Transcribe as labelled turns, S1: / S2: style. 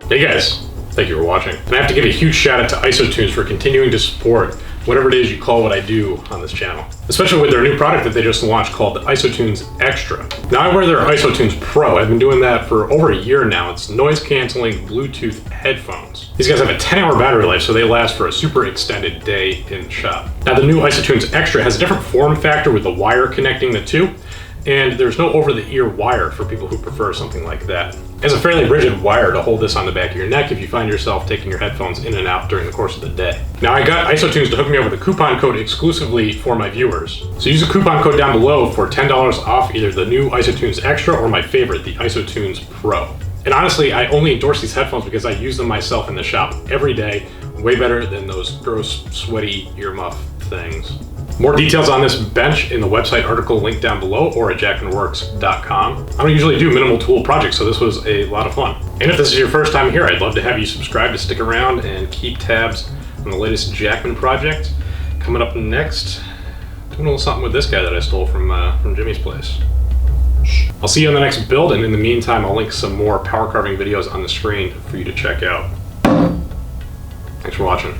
S1: Hey guys, thank you for watching. And I have to give a huge shout out to IsoTunes for continuing to support whatever it is you call what I do on this channel. Especially with their new product that they just launched called the IsoTunes Extra. Now I wear their IsoTunes Pro. I've been doing that for over a year now. It's noise canceling Bluetooth headphones. These guys have a 10-hour battery life, so they last for a super extended day in the shop. Now the new IsoTunes Extra has a different form factor with the wire connecting the two, and there's no over-the-ear wire for people who prefer something like that. It has a fairly rigid wire to hold this on the back of your neck if you find yourself taking your headphones in and out during the course of the day. Now I got IsoTunes to hook me up with a coupon code exclusively for my viewers. So use the coupon code down below for $10 off either the new IsoTunes Extra or my favorite, the IsoTunes Pro. And honestly, I only endorse these headphones because I use them myself in the shop every day. Way better than those gross, sweaty earmuff things. More details on this bench in the website article linked down below or at jackmanworks.com. I don't usually do minimal tool projects, so this was a lot of fun. And if this is your first time here, I'd love to have you subscribe to stick around and keep tabs on the latest Jackman project. Coming up next, doing a little something with this guy that I stole from Jimmy's place. I'll see you on the next build, and in the meantime, I'll link some more power carving videos on the screen for you to check out. Thanks for watching.